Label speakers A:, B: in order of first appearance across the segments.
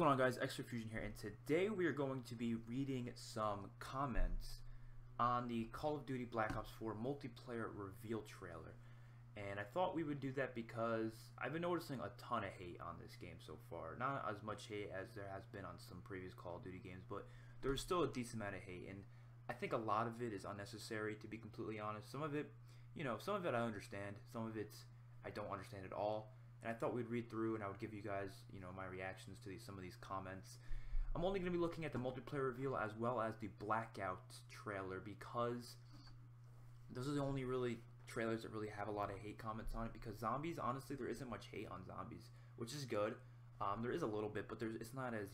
A: going on, guys? XpertFusion here, and today we are going to be reading some comments on the Call of Duty Black Ops 4 multiplayer reveal trailer. And I thought we would do that because I've been noticing a ton of hate on this game so far. Not as much hate as there has been on some previous Call of Duty games, but there's still a decent amount of hate, and I think a lot of it is unnecessary, to be completely honest. Some of it, some of it I understand, some of it I don't understand at all. And I thought we'd read through and I would give you guys, my reactions to some of these comments. I'm only going to be looking at the multiplayer reveal as well as the Blackout trailer, because those are the only really trailers that really have a lot of hate comments on it. Because zombies, honestly, there isn't much hate on zombies, which is good. There is a little bit, but it's not as,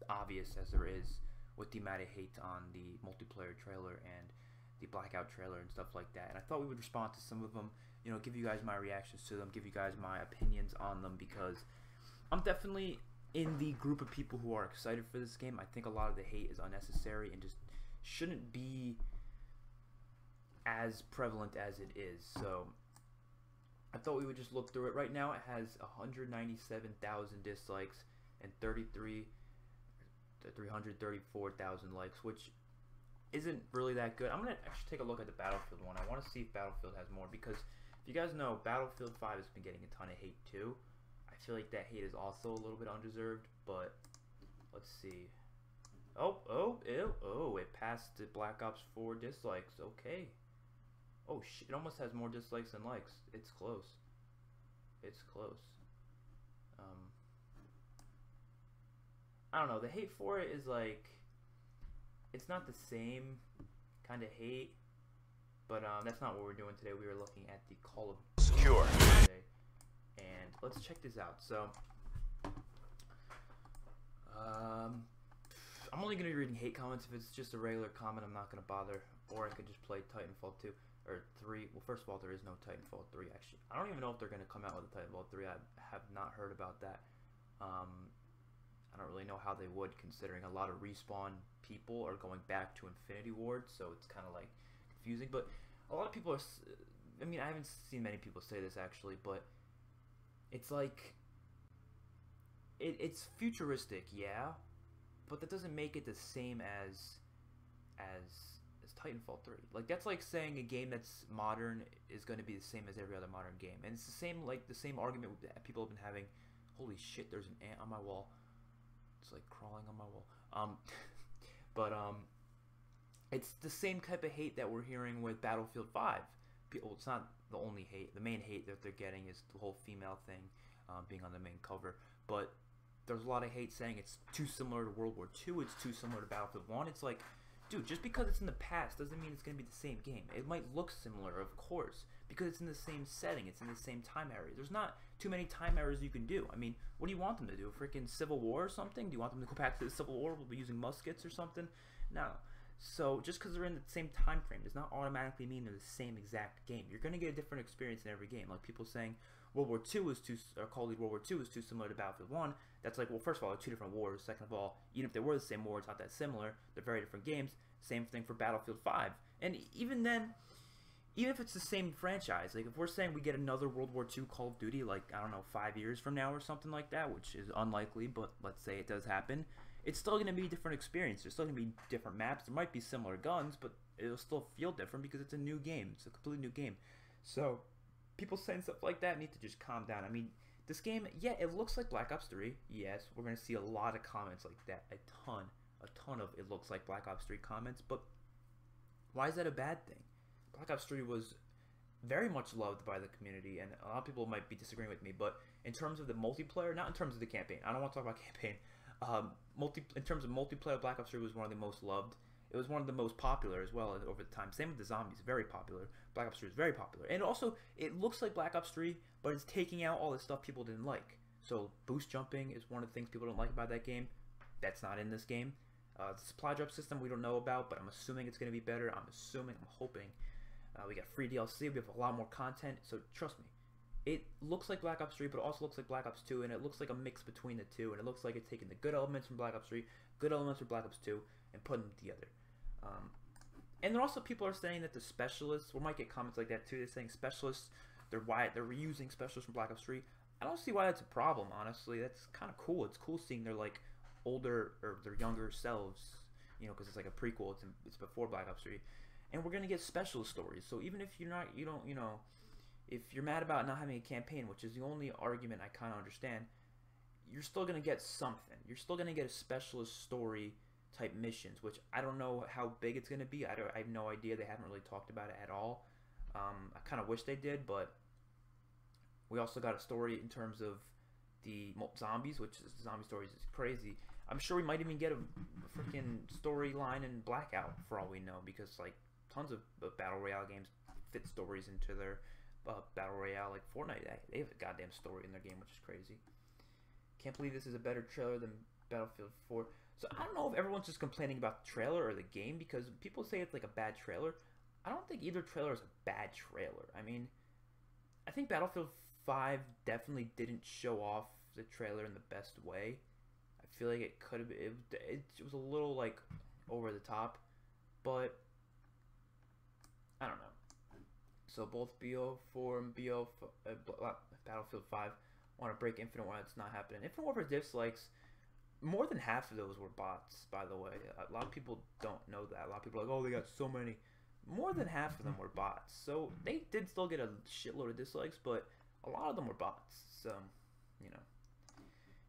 A: obvious as there is with the amount of hate on the multiplayer trailer and the Blackout trailer and stuff like that. And I thought we would respond to some of them, give you guys my reactions to them, give you guys my opinions on them, because I'm definitely in the group of people who are excited for this game. I think a lot of the hate is unnecessary and just shouldn't be as prevalent as it is. So I thought we would just look through it. Right now it has 197,000 dislikes and 334,000 likes, which isn't really that good. I'm gonna actually take a look at the Battlefield one. I want to see if Battlefield has more, because if you guys know, Battlefield 5 has been getting a ton of hate too. I feel like that hate is also a little bit undeserved, but let's see. Oh, it passed the Black Ops 4 dislikes. Okay. Oh shit, it almost has more dislikes than likes. It's close. It's close. I don't know. The hate for it is like, it's not the same kind of hate, but that's not what we're doing today. We were looking at the Call of Duty today, and let's check this out. So, I'm only going to be reading hate comments. If it's just a regular comment, I'm not going to bother. Or I could just play Titanfall 2 or 3. Well, first of all, there is no Titanfall 3. Actually, I don't even know if they're going to come out with a Titanfall 3. I have not heard about that. I don't really know how they would, considering a lot of Respawn people are going back to Infinity Ward, so it's kind of like confusing. But a lot of people are, I mean, I haven't seen many people say this actually, but it's like, it's futuristic, yeah, but that doesn't make it the same as Titanfall 3. Like, that's like saying a game that's modern is going to be the same as every other modern game. And it's the same argument that people have been having. Holy shit, there's an ant on my wall. It's like crawling on my wall. It's the same type of hate that we're hearing with Battlefield 5. People, it's not the only hate. The main hate that they're getting is the whole female thing, being on the main cover. But there's a lot of hate saying it's too similar to World War II. It's too similar to Battlefield 1. It's like, dude, just because it's in the past doesn't mean it's going to be the same game. It might look similar, of course, because it's in the same setting. It's in the same time area. There's not too many time eras you can do. I mean, what do you want them to do? Freaking Civil War or something? Do you want them to go back to the Civil War? We'll be using muskets or something? No. So just because they're in the same time frame does not automatically mean they're the same exact game. You're going to get a different experience in every game. Like people saying World War II is too, or Call of Duty World War II is too similar to Battlefield 1. That's like, well, first of all, they're two different wars. Second of all, even if they were the same war, it's not that similar. They're very different games. Same thing for Battlefield 5. And even then, even if it's the same franchise, like if we're saying we get another World War II Call of Duty, like, I don't know, 5 years from now or something like that, which is unlikely, but let's say it does happen, it's still going to be a different experience. There's still going to be different maps. There might be similar guns, but it'll still feel different because it's a new game. It's a completely new game. So people saying stuff like that need to just calm down. I mean, this game, yeah, it looks like Black Ops 3. Yes, we're going to see a lot of comments like that. A ton of it looks like Black Ops 3 comments, but why is that a bad thing? Black Ops 3 was very much loved by the community, and a lot of people might be disagreeing with me, but in terms of the multiplayer, not in terms of the campaign, I don't want to talk about campaign, in terms of multiplayer, Black Ops 3 was one of the most loved. It was one of the most popular as well over the time. Same with the zombies, very popular. Black Ops 3 is very popular. And also, it looks like Black Ops 3, but it's taking out all the stuff people didn't like. So, boost jumping is one of the things people don't like about that game. That's not in this game. The supply drop system we don't know about, but I'm assuming it's going to be better. I'm hoping. We got free DLC. We have a lot more content. So, trust me. It looks like Black Ops 3, but it also looks like Black Ops 2, and it looks like a mix between the two, and it looks like it's taking the good elements from Black Ops 3, good elements from Black Ops 2, and putting them together. And then also people are saying that the specialists, we might get comments like that too, they're saying specialists, they're reusing specialists from Black Ops 3. I don't see why that's a problem, honestly. That's kind of cool. It's cool seeing their like older or their younger selves, you know, because it's like a prequel. It's before Black Ops 3, and we're gonna get specialist stories. So even if you don't, you know, if you're mad about not having a campaign, which is the only argument I kind of understand, you're still gonna get something. You're still gonna get a specialist story type missions, which I don't know how big it's gonna be. I have no idea. They haven't really talked about it at all. I kind of wish they did, but we also got a story in terms of the zombies, which is zombie stories is crazy. I'm sure we might even get a freaking storyline in Blackout for all we know, because like tons of battle royale games fit stories into their battle royale. Like Fortnite, they have a goddamn story in their game, which is crazy. Can't believe this is a better trailer than Battlefield 4. So I don't know if everyone's just complaining about the trailer or the game, because people say it's like a bad trailer. I don't think either trailer is a bad trailer. I mean, I think Battlefield 5 definitely didn't show off the trailer in the best way. I feel like it could have been, it was a little like over the top, but I don't know. So both BO4 and Battlefield 5 want to break Infinite Warfare. It's not happening. Infinite Warfare dislikes, more than half of those were bots, by the way. A lot of people don't know that. A lot of people are like, oh, they got so many. More than half of them were bots. So they did still get a shitload of dislikes, but a lot of them were bots. So, you know.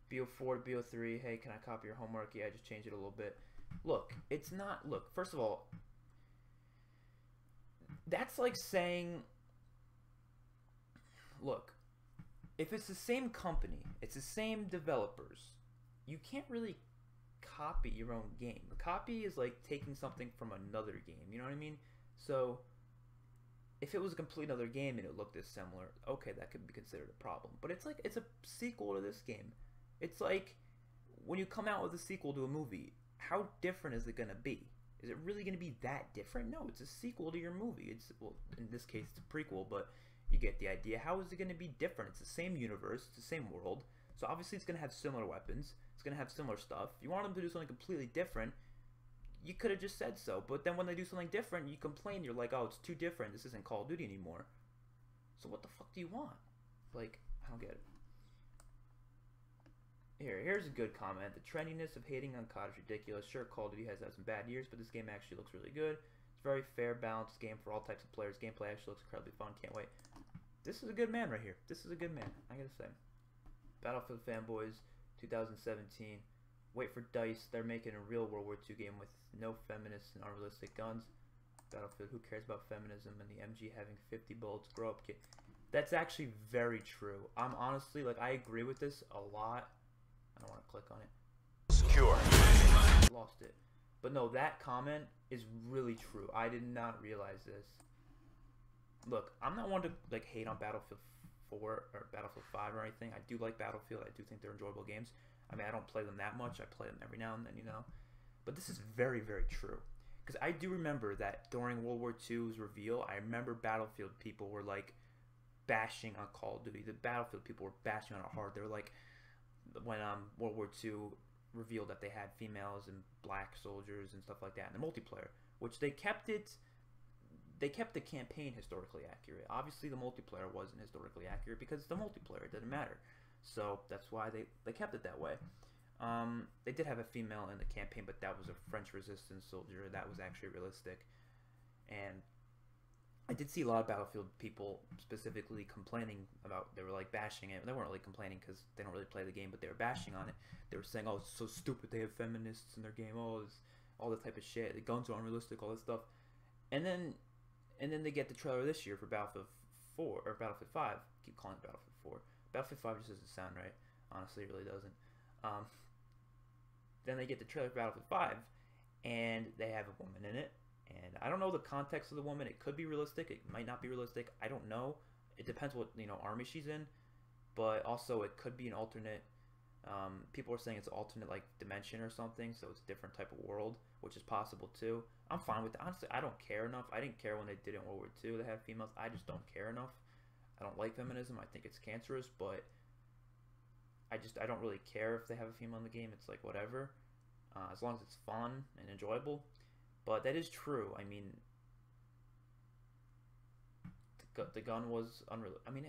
A: BO4 to BO3, hey, can I copy your homework? Yeah, I just changed it a little bit. Look, it's not, look, first of all, that's like saying, look, if it's the same company, it's the same developers, you can't really copy your own game. The copy is like taking something from another game, you know what I mean? So if it was a complete other game and it looked as similar, okay, that could be considered a problem. But it's like, it's a sequel to this game. It's like when you come out with a sequel to a movie, how different is it going to be? Is it really going to be that different? No, it's a sequel to your movie. It's, well, in this case, it's a prequel, but you get the idea. How is it going to be different? It's the same universe, it's the same world, so obviously it's going to have similar weapons, it's going to have similar stuff. If you want them to do something completely different, you could have just said so, but then when they do something different, you complain, you're like, oh, it's too different, this isn't Call of Duty anymore. So what the fuck do you want? Like, I don't get it. Here's a good comment. The trendiness of hating on COD is ridiculous. Sure, Call of Duty has had some bad years, but this game actually looks really good. It's a very fair, balanced game for all types of players. Gameplay actually looks incredibly fun. Can't wait. This is a good man right here. This is a good man, I gotta say. Battlefield fanboys, 2017. Wait for DICE. They're making a real World War II game with no feminists and unrealistic guns. Battlefield, who cares about feminism and the MG having 50 bullets? Grow up, kid. That's actually very true. I'm honestly, like, I agree with this a lot. I don't want to click on it.
B: Secure.
A: Lost it. But no, that comment is really true. I did not realize this. Look, I'm not one to like hate on Battlefield 4 or Battlefield 5 or anything. I do like Battlefield. I do think they're enjoyable games. I mean, I don't play them that much. I play them every now and then, you know. But this is very, very true. Because I do remember that during World War II's reveal, I remember Battlefield people were like bashing on Call of Duty. The Battlefield people were bashing on it hard. They were like, when World War II revealed that they had females and black soldiers and stuff like that in the multiplayer, which they kept the campaign historically accurate. Obviously the multiplayer wasn't historically accurate because it's the multiplayer, it didn't matter. So that's why they kept it that way. They did have a female in the campaign, but that was a French resistance soldier. That was actually realistic. And I did see a lot of Battlefield people specifically complaining about, they were like bashing it. They weren't really complaining because they don't really play the game, but they were bashing on it. They were saying, oh, it's so stupid, they have feminists in their game, oh, it's all this type of shit, the guns are unrealistic, all this stuff. And then they get the trailer this year for Battlefield 4, or Battlefield 5. I keep calling it Battlefield 4. Battlefield 5 just doesn't sound right. Honestly, it really doesn't. Then they get the trailer for Battlefield 5, and they have a woman in it. And I don't know the context of the woman. It could be realistic. It might not be realistic. I don't know. It depends what, you know, army she's in. But also it could be an alternate. People are saying it's an alternate like dimension or something, so it's a different type of world, which is possible too. I'm fine with that. Honestly, I don't care enough. I didn't care when they did it in World War II. They had females. I just don't care enough. I don't like feminism. I think it's cancerous, but I don't really care if they have a female in the game. It's like whatever, as long as it's fun and enjoyable. But that is true. I mean, the gun was unreal. I mean,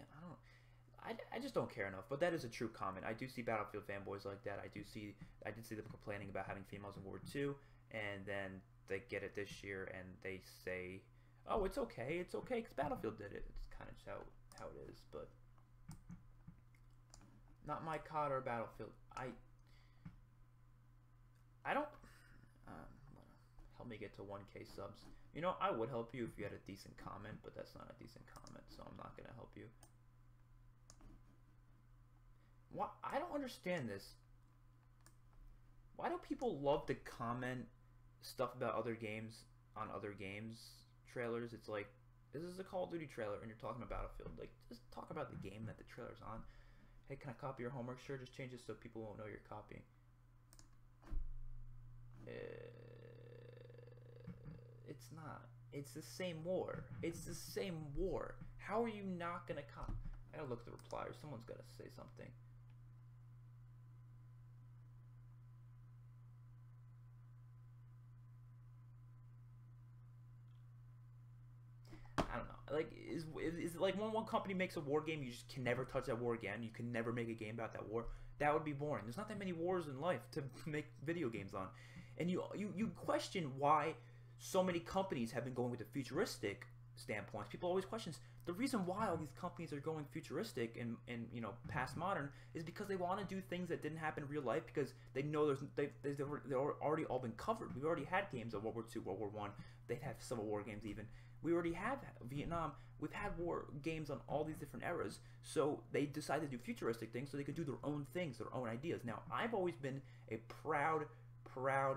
A: I just don't care enough. But that is a true comment. I do see Battlefield fanboys like that. I did see them complaining about having females in World War II, and then they get it this year and they say, oh, it's okay because Battlefield did it. It's kind of just how it is. But not my COD or Battlefield. I don't. Help me get to 1K subs. You know, I would help you if you had a decent comment, but that's not a decent comment, so I'm not gonna help you. Why? I don't understand this. Why do people love to comment stuff about other games on other games trailers? It's like, this is a Call of Duty trailer and you're talking about Battlefield. Like, just talk about the game that the trailer's on. Hey, can I copy your homework? Sure, just change it so people won't know you're copying. It's not. It's the same war. It's the same war. How are you not gonna copy? I gotta look at the repliers. Someone's gotta say something. I don't know. Like, is it like when one company makes a war game, you just can never touch that war again? You can never make a game about that war? That would be boring. There's not that many wars in life to make video games on. And you question why so many companies have been going with the futuristic standpoints. People always question the reason why all these companies are going futuristic and you know, past modern is because they want to do things that didn't happen in real life, because they know they've already all been covered. We've already had games of World War II, World War I. They've had Civil War games even. We already have Vietnam. We've had war games on all these different eras. So they decided to do futuristic things so they could do their own things, their own ideas. Now, I've always been a proud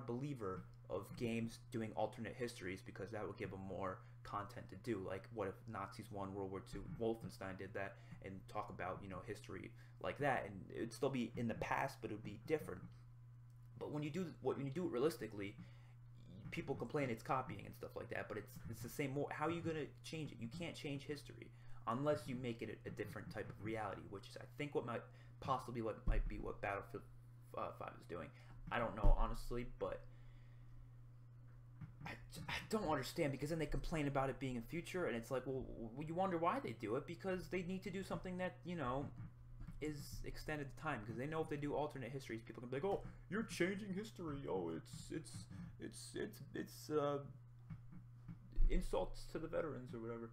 A: believer of games doing alternate histories, because that would give them more content to do. Like, what if Nazis won World War II? Wolfenstein did that, and talk about, you know, history like that, and it'd still be in the past, but it would be different. But when you do it realistically, people complain it's copying and stuff like that, but it's the same. How are you gonna change it? You can't change history unless you make it a different type of reality, which is, I think, what might be what Battlefield 5 is doing. I don't know, honestly, but I don't understand, because then they complain about it being in future, and it's like, well, you wonder why they do it, because they need to do something that, you know, is extended time, because they know if they do alternate histories, people can be like, oh, you're changing history, oh, it's insults to the veterans or whatever.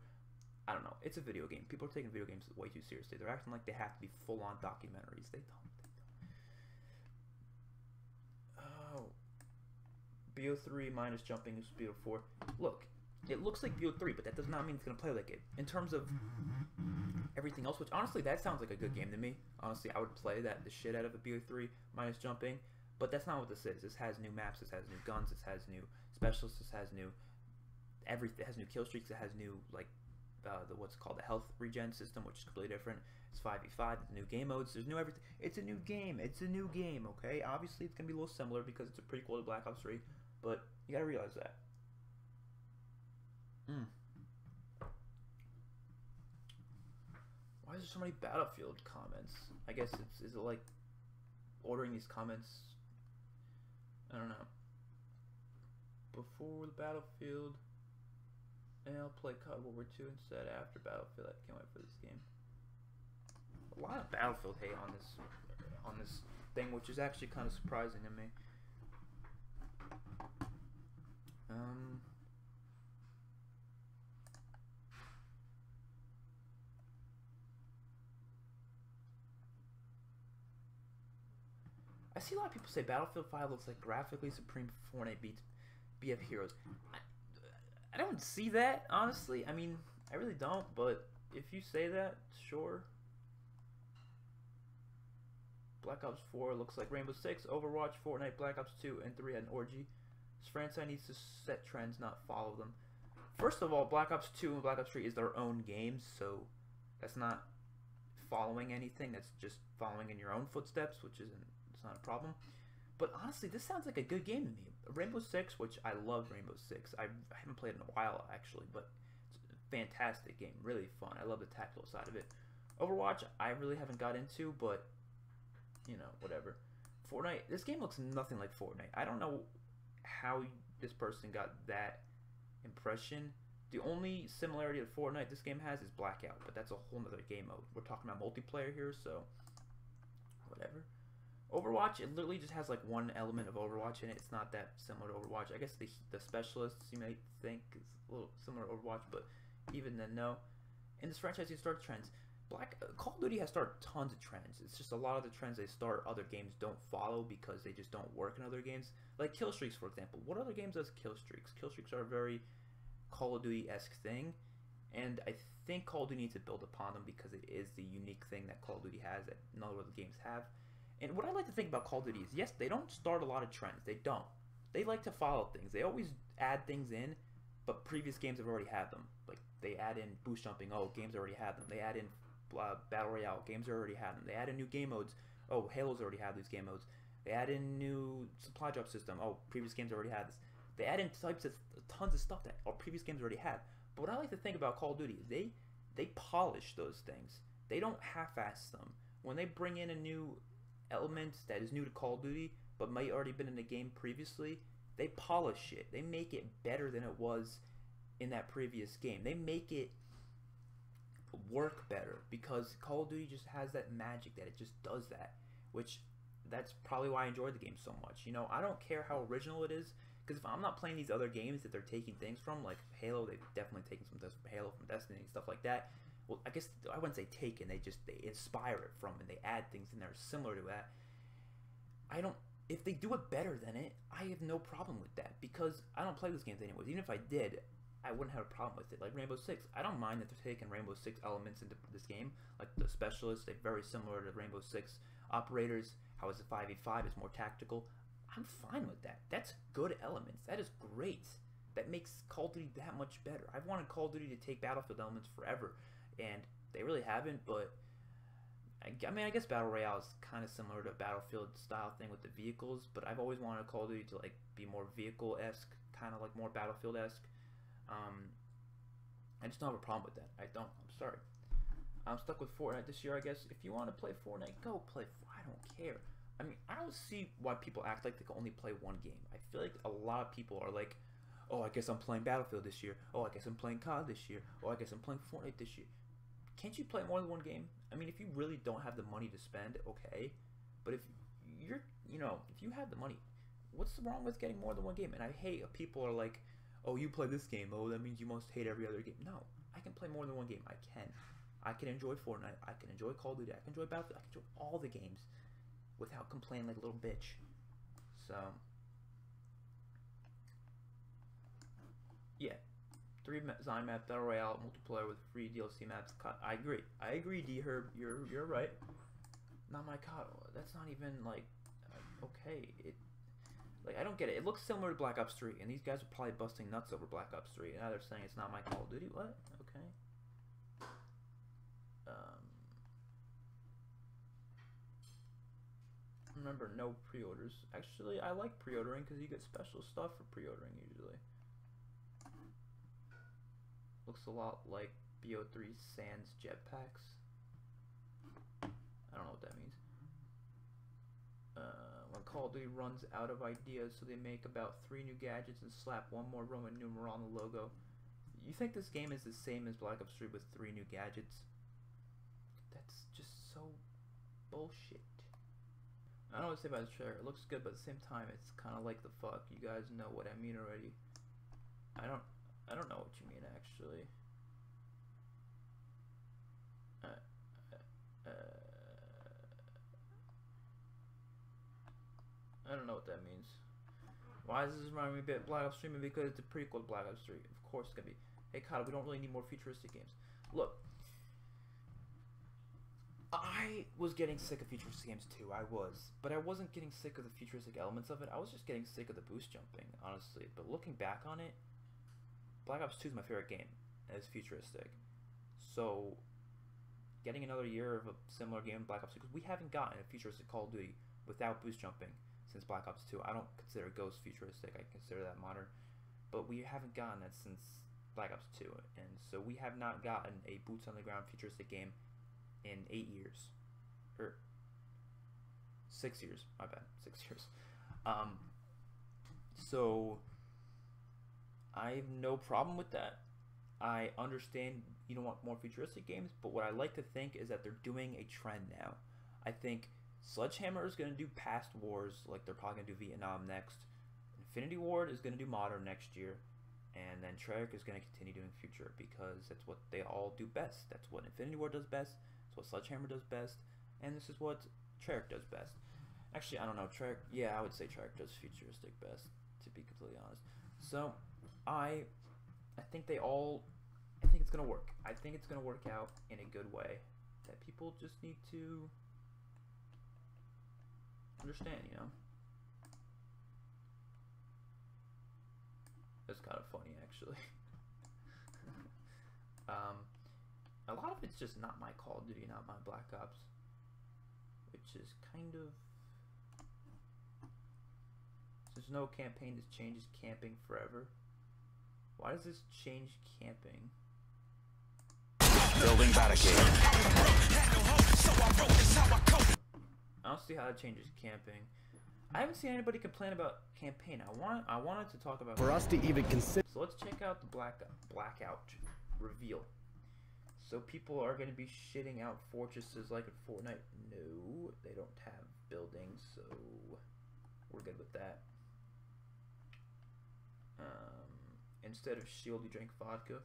A: I don't know. It's a video game. People are taking video games way too seriously. They're acting like they have to be full-on documentaries. They don't. BO3 minus jumping is BO4. Look, it looks like BO3, but that does not mean it's going to play like it. In terms of everything else, which honestly, that sounds like a good game to me. Honestly, I would play the shit out of a BO3 minus jumping, but that's not what this is. This has new maps, this has new guns, this has new specialists, this has new everything. It has new kill streaks, it has new, like, what's called the health regen system, which is completely different. It's 5v5, new game modes, there's new everything. It's a new game, okay? Obviously, it's going to be a little similar because it's a prequel to Black Ops 3, but you got to realize that. Why is there so many Battlefield comments? I guess is it like ordering these comments? I don't know. Before the Battlefield, and I'll play COD World War II instead after Battlefield. I can't wait for this game. A lot of Battlefield hate on this thing, which is actually kind of surprising to me. I see a lot of people say Battlefield 5 looks like graphically supreme Fortnite beats BF Heroes. I don't see that, honestly. I mean, I really don't, but if you say that, sure. Black Ops 4 looks like Rainbow Six, Overwatch, Fortnite, Black Ops 2, and 3 had an orgy. This franchise needs to set trends, not follow them. First of all, Black Ops 2 and Black Ops 3 is their own games, so that's not following anything. That's just following in your own footsteps, which isn't, it's not a problem. But honestly, this sounds like a good game to me. Rainbow Six, which I love Rainbow Six. I haven't played it in a while, actually, but it's a fantastic game. Really fun. I love the tactical side of it. Overwatch, I really haven't got into, but, you know, whatever. Fortnite, this game looks nothing like Fortnite. I don't know how this person got that impression. The only similarity to Fortnite this game has is Blackout, but that's a whole nother game mode. We're talking about multiplayer here, so whatever. Overwatch, it literally just has like one element of Overwatch in it. It's not that similar to Overwatch. I guess the specialists you might think is a little similar to Overwatch, but even then, no. In this franchise, you start trends. Call of Duty has started tons of trends. It's just a lot of the trends they start, other games don't follow because they just don't work in other games. Like kill streaks, for example. What other games does kill streaks? Kill streaks are a very Call of Duty-esque thing, and I think Call of Duty needs to build upon them because it is the unique thing that Call of Duty has that none of other games have. And what I like to think about Call of Duty is, yes, they don't start a lot of trends. They don't. They like to follow things. They always add things in, but previous games have already had them. Like, they add in boost jumping. Oh, games already had them. They add in Battle Royale. Games already had them. They add in new game modes. Oh, Halo's already had these game modes. They add in new supply drop system. Oh, previous games already had this. They add in tons of stuff that our previous games already had. But what I like to think about Call of Duty is they polish those things. They don't half-ass them. When they bring in a new element that is new to Call of Duty but might already been in the game previously, they polish it. They make it better than it was in that previous game. They make it work better because Call of Duty just has that magic that it just does that, which that's probably why I enjoy the game so much. You know, I don't care how original it is, because if I'm not playing these other games that they're taking things from, like Halo, they've definitely taken some things from Halo, from Destiny, and stuff like that. Well, I guess I wouldn't say taken, they inspire it from, and they add things in there similar to that. If they do it better than it, I have no problem with that, because I don't play those games anyways. Even if I did, I wouldn't have a problem with it. Like Rainbow Six, I don't mind that they're taking Rainbow Six elements into this game. Like the specialists, they're very similar to Rainbow Six operators. How is it 5v5? It's more tactical. I'm fine with that. That's good elements. That is great. That makes Call of Duty that much better. I've wanted Call of Duty to take Battlefield elements forever, and they really haven't, but I mean, I guess Battle Royale is kind of similar to a Battlefield style thing with the vehicles, but I've always wanted Call of Duty to like be more vehicle-esque, kind of like more Battlefield-esque. I just don't have a problem with that. I don't. I'm sorry. I'm stuck with Fortnite this year, I guess. If you want to play Fortnite, go play. I don't care. I mean, I don't see why people act like they can only play one game. I feel like a lot of people are like, oh, I guess I'm playing Battlefield this year. Oh, I guess I'm playing COD this year. Oh, I guess I'm playing Fortnite this year. Can't you play more than one game? I mean, if you really don't have the money to spend, okay. But if you're, if you have the money, what's wrong with getting more than one game? And I hate people are like, oh, you play this game. Oh, that means you must hate every other game. No, I can play more than one game. I can. I can enjoy Fortnite. I can enjoy Call of Duty. I can enjoy Battlefield. I can enjoy all the games without complaining like a little bitch. So, yeah. 3 design map, Battle Royale, multiplayer with free DLC maps. I agree. I agree, D-Herb. You're right. Not my COD. That's not even, like, okay. I don't get it. It looks similar to Black Ops 3, and these guys are probably busting nuts over Black Ops 3. And now they're saying it's not my Call of Duty. What? Okay. Remember, no pre-orders. Actually, I like pre-ordering because you get special stuff for pre-ordering usually. Looks a lot like BO3 Sans jetpacks. I don't know what that means. When Call of Duty runs out of ideas, so they make about 3 new gadgets and slap one more Roman numeral on the logo. You think this game is the same as Black Ops 3 with 3 new gadgets? That's just so bullshit. I don't know what to say about the trailer. It looks good, but at the same time, it's kind of like the fuck. You guys know what I mean already. I don't know what you mean, actually. I don't know what that means. Why does this remind me a bit of Black Ops 3? Because it's a prequel to Black Ops 3. Of course it's gonna be. Hey, COD, we don't really need more futuristic games. Look, I was getting sick of futuristic games too. I was. But I wasn't getting sick of the futuristic elements of it. I was just getting sick of the boost jumping, honestly. But looking back on it, Black Ops 2 is my favorite game, and it's futuristic. So, getting another year of a similar game, Black Ops 2, because we haven't gotten a futuristic Call of Duty without boost jumping since Black Ops 2. I don't consider Ghost futuristic, I consider that modern. But we haven't gotten that since Black Ops 2, and so we have not gotten a boots on the ground futuristic game in 8 years. Or 6 years, my bad, 6 years. So I have no problem with that. I understand you don't want more futuristic games, but what I like to think is that they're doing a trend now. I think Sledgehammer is going to do past wars, like they're probably going to do Vietnam next. Infinity Ward is going to do modern next year. And then Treyarch is going to continue doing future because that's what they all do best. That's what Infinity Ward does best. That's what Sledgehammer does best. And this is what Treyarch does best. Actually, I don't know. Treyarch, yeah, I would say Treyarch does futuristic best, to be completely honest. So, I think they all, I think it's going to work. I think it's going to work out in a good way that people just need to understand, you know. It's kind of funny, actually. A lot of it's just not my Call of Duty, not my Black Ops, which is kind of. There's no campaign. This changes camping forever. Why does this change camping?
B: Building barricade.
A: I don't see how it changes camping. I haven't seen anybody complain about campaign. I wanted to talk about.
B: For us to even consider.
A: So let's check out the blackout reveal. So people are going to be shitting out fortresses like in Fortnite. No, they don't have buildings, so we're good with that. Instead of shield, you drink vodka.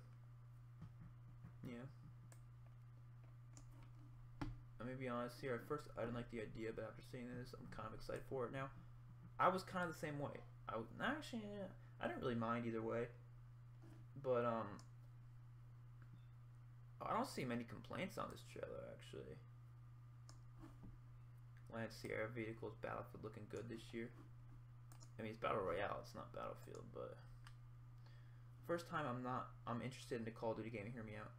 A: Yeah. I'm gonna be honest here. At first, I didn't like the idea, but after seeing this, I'm kind of excited for it now. I was kind of the same way. Actually, I didn't really mind either way, but I don't see many complaints on this trailer actually. Land Sierra vehicles, Battlefield looking good this year. I mean, it's Battle Royale, it's not Battlefield, but first time I'm interested in the Call of Duty game. Hear me out.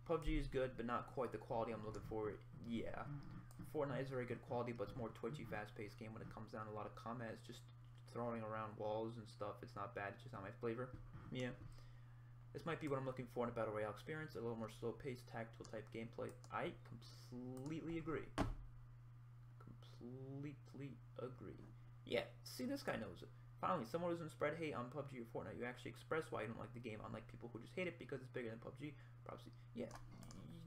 A: PUBG is good, but not quite the quality I'm looking for. Yeah. Fortnite is very good quality, but it's more twitchy, fast-paced game when it comes down to a lot of combat. It's just throwing around walls and stuff. It's not bad, it's just not my flavor. Yeah. This might be what I'm looking for in a Battle Royale experience, a little more slow-paced, tactical type gameplay. I completely agree. Completely agree. Yeah, see, this guy knows it. Finally, someone who doesn't spread hate on PUBG or Fortnite. You actually express why you don't like the game, unlike people who just hate it because it's bigger than PUBG. Probably, yeah.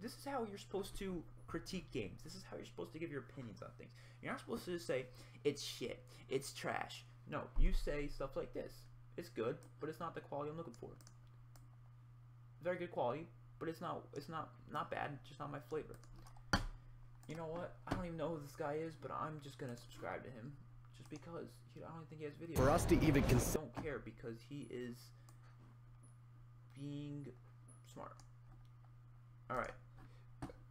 A: This is how you're supposed to critique games. This is how you're supposed to give your opinions on things. You're not supposed to just say, it's shit, it's trash. No, you say stuff like this. It's good, but it's not the quality I'm looking for. Very good quality, but it's not bad, it's just not my flavor. You know what? I don't even know who this guy is, but I'm just gonna subscribe to him. Just because I don't think he has videos.
B: For us to even consider.
A: I don't care because he is being smart. Alright.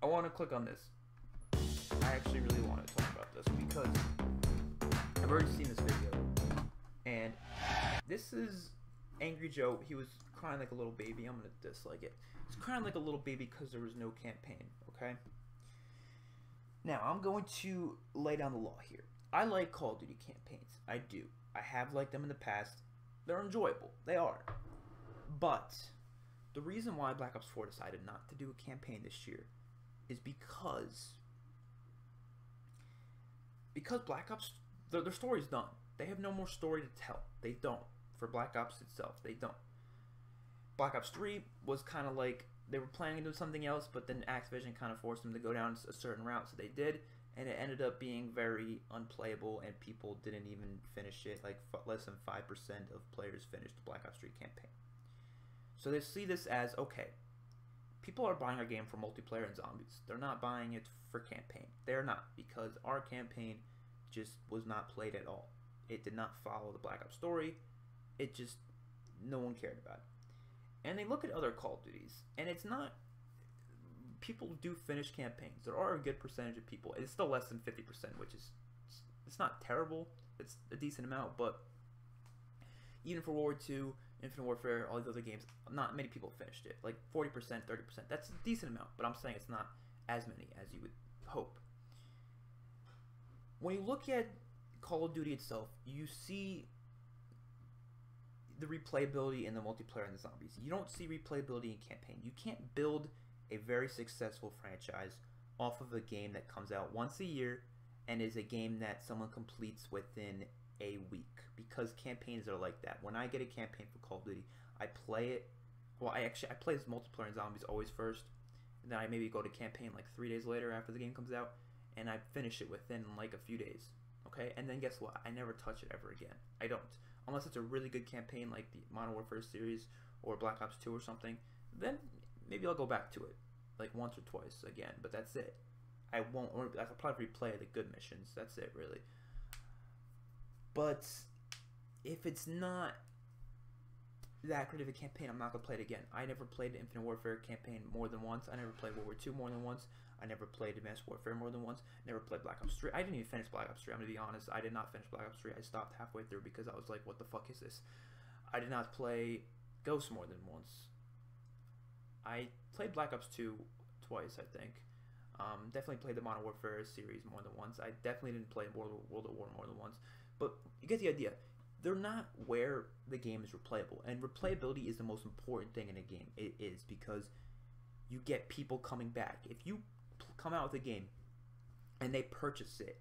A: I want to click on this. I actually really want to talk about this because I've already seen this video. And this is Angry Joe. He was crying like a little baby. I'm going to dislike it. He's crying like a little baby because there was no campaign. Okay? Now, I'm going to lay down the law here. I like Call of Duty campaigns. I do. I have liked them in the past. They're enjoyable. They are. But the reason why Black Ops 4 decided not to do a campaign this year is because Black Ops, their story's done. They have no more story to tell. They don't. For Black Ops itself, they don't. Black Ops 3 was kind of like they were planning to do something else, but then Activision kind of forced them to go down a certain route, so they did. And it ended up being very unplayable, and people didn't even finish it. Like, less than 5% of players finished the Black Ops 3 campaign. So they see this as, okay, people are buying our game for multiplayer and zombies. They're not buying it for campaign. They're not, because our campaign just was not played at all. It did not follow the Black Ops story. It just, no one cared about it. And they look at other Call of Duties, and it's not... People do finish campaigns. There are a good percentage of people. It's still less than 50%, which is, it's not terrible. It's a decent amount, but even for World War II, Infinite Warfare, all these other games, not many people finished it. Like 40%, 30%. That's a decent amount, but I'm saying it's not as many as you would hope. When you look at Call of Duty itself, you see the replayability in the multiplayer and the zombies. You don't see replayability in campaign. You can't build a very successful franchise off of a game that comes out once a year and is a game that someone completes within a week, because campaigns are like that. When I get a campaign for Call of Duty, I play it well, I play this multiplayer in zombies always first, and then I maybe go to campaign like 3 days later after the game comes out, and I finish it within like a few days. Okay, and then guess what? I never touch it ever again. I don't, unless it's a really good campaign like the Modern Warfare series or Black Ops 2 or something. Then maybe I'll go back to it like once or twice again, but that's it. I won't. Or I'll probably replay the good missions. That's it, really. But if it's not that great of a campaign, I'm not gonna play it again. I never played the Infinite Warfare campaign more than once. I never played World War II more than once. I never played Advanced Warfare more than once. Never played Black Ops 3. I didn't even finish Black Ops 3. I'm gonna be honest. I did not finish Black Ops 3. I stopped halfway through because I was like, what the fuck is this? I did not play Ghost more than once. I played Black Ops 2 twice, I think. Definitely played the Modern Warfare series more than once. I definitely didn't play World at War more than once. But you get the idea. They're not where the game is replayable. And replayability is the most important thing in a game. It is, because you get people coming back. If you come out with a game and they purchase it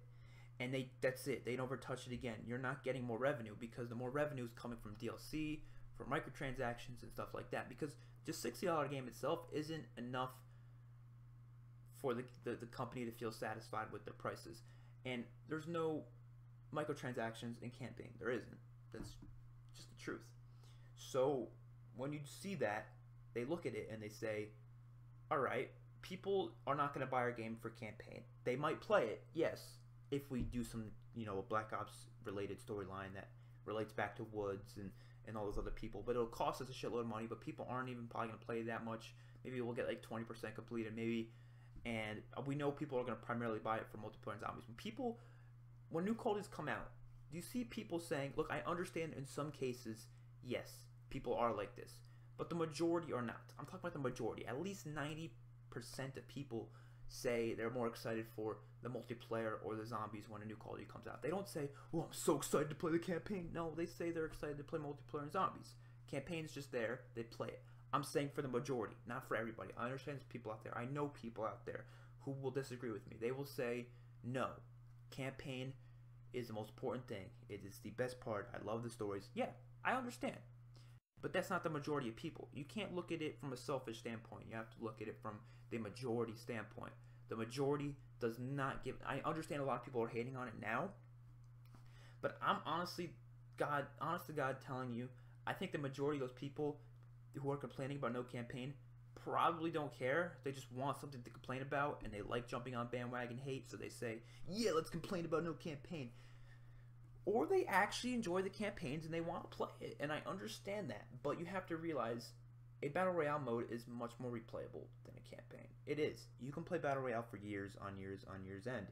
A: and that's it, they don't ever touch it again, you're not getting more revenue, because the more revenue is coming from DLC, from microtransactions and stuff like that. Because just $60 game itself isn't enough for the company to feel satisfied with their prices. And there's no microtransactions in campaign. There isn't. That's just the truth. So when you see that, they look at it and they say, alright, people are not going to buy our game for campaign. They might play it, yes, if we do some, a Black Ops related storyline that relates back to Woods and all those other people, but it'll cost us a shitload of money, but people aren't even probably going to play that much. Maybe we'll get like 20% completed, maybe, and we know people are going to primarily buy it for multiplayer and zombies. When new qualities come out, do you see people saying, look, I understand in some cases, yes, people are like this, but the majority are not. I'm talking about the majority. At least 90% of people say they're more excited for the multiplayer or the zombies when a new quality comes out. They don't say, oh, I'm so excited to play the campaign. No, they say they're excited to play multiplayer and zombies. Campaign's just there. They play it. I'm saying for the majority, not for everybody. I understand there's people out there. I know people out there who will disagree with me. They will say, no, campaign is the most important thing. It is the best part. I love the stories. Yeah, I understand. But that's not the majority of people. You can't look at it from a selfish standpoint. You have to look at it from the majority standpoint. The majority does not give... I understand a lot of people are hating on it now, but I'm honest to God telling you, I think the majority of those people who are complaining about no campaign probably don't care. They just want something to complain about, and they like jumping on bandwagon hate, so they say, yeah, let's complain about no campaign. Or they actually enjoy the campaigns and they want to play it, and I understand that. But you have to realize a Battle Royale mode is much more replayable than a campaign. It is. You can play Battle Royale for years on years on years end.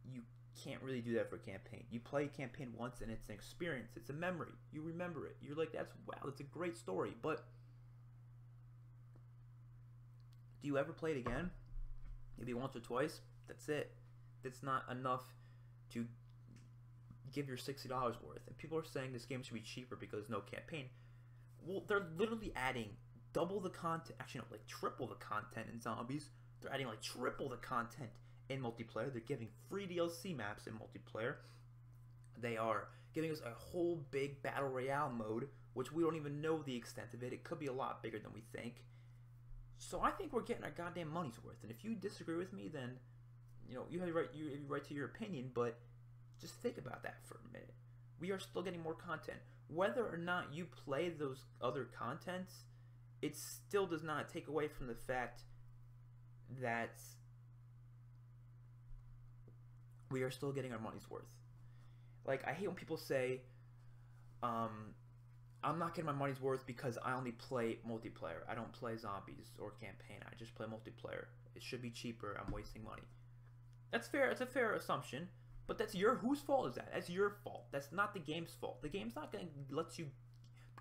A: You can't really do that for a campaign. You play a campaign once and it's an experience. It's a memory. You remember it. You're like, wow, that's a great story. But do you ever play it again? Maybe once or twice? That's it. That's not enough to give your $60 worth. And people are saying this game should be cheaper because no campaign. Well, they're literally adding double the content, actually no, like triple the content in zombies. They're adding like triple the content in multiplayer. They're giving free DLC maps in multiplayer. They are giving us a whole big Battle Royale mode, which we don't even know the extent of it. It could be a lot bigger than we think. So I think we're getting our goddamn money's worth. And if you disagree with me, then you have the right to your opinion, but just think about that for a minute. We are still getting more content. Whether or not you play those other contents, it still does not take away from the fact that we are still getting our money's worth. Like, I hate when people say, I'm not getting my money's worth because I only play multiplayer. I don't play zombies or campaign. I just play multiplayer. It should be cheaper. I'm wasting money. That's fair. It's a fair assumption. But that's whose fault is that? That's your fault. That's not the game's fault. The game's not going to let you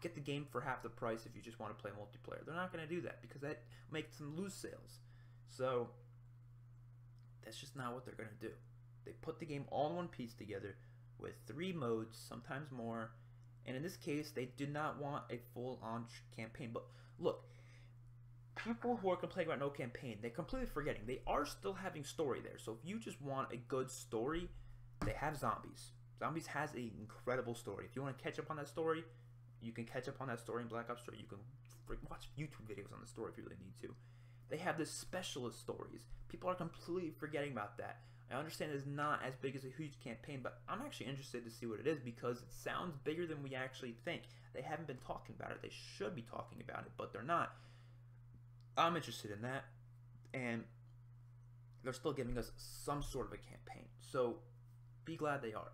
A: get the game for half the price if you just want to play multiplayer. They're not going to do that because that makes them lose sales. So that's just not what they're going to do. They put the game all in one piece together with 3 modes, sometimes more. And in this case, they did not want a full-on campaign. But look, people who are complaining about no campaign, they're completely forgetting. They are still having story there. So if you just want a good story, they have Zombies. Zombies has an incredible story. If you want to catch up on that story, You can catch up on that story in Black Ops 3. You can watch YouTube videos on the story if you really need to. They have the specialist stories. People are completely forgetting about that. I understand it's not as big as a huge campaign, but I'm actually interested to see what it is because it sounds bigger than we actually think. They haven't been talking about it. They should be talking about it, but they're not. I'm interested in that, and they're still giving us some sort of a campaign. So be glad they are.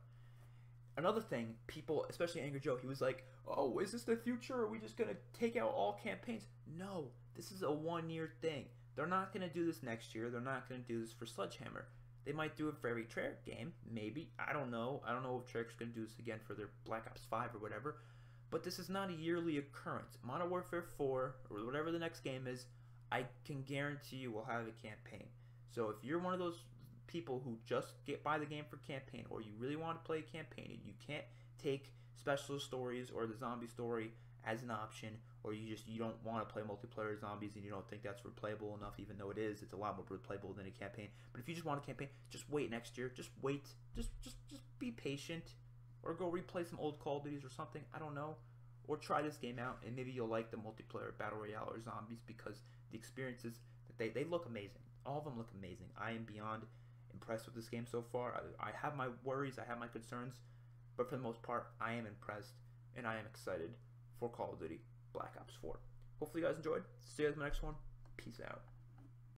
A: Another thing, people, especially Angry Joe, he was like, oh, is this the future? Are we just going to take out all campaigns? No, this is a one-year thing. They're not going to do this next year. They're not going to do this for Sledgehammer. They might do it for every Treyarch game, maybe. I don't know. I don't know if Treyarch's going to do this again for their Black Ops 5 or whatever. But this is not a yearly occurrence. Modern Warfare 4, or whatever the next game is, I can guarantee you will have a campaign. So if you're one of those people who just buy the game for campaign, or you really want to play a campaign and you can't take specialist stories or the zombie story as an option, or you don't want to play multiplayer zombies and you don't think that's replayable enough, even though it's a lot more replayable than a campaign. But if you just want a campaign, just wait next year. Just wait. Just be patient, or go replay some old Call of Duties or something. I don't know. Or try this game out and maybe you'll like the multiplayer battle royale or zombies, because the experiences that they look amazing. All of them look amazing. I am beyond impressed with this game so far. I have my worries, I have my concerns, but for the most part, I am impressed and I am excited for Call of Duty Black Ops 4. Hopefully you guys enjoyed. See you guys in the next one. Peace out.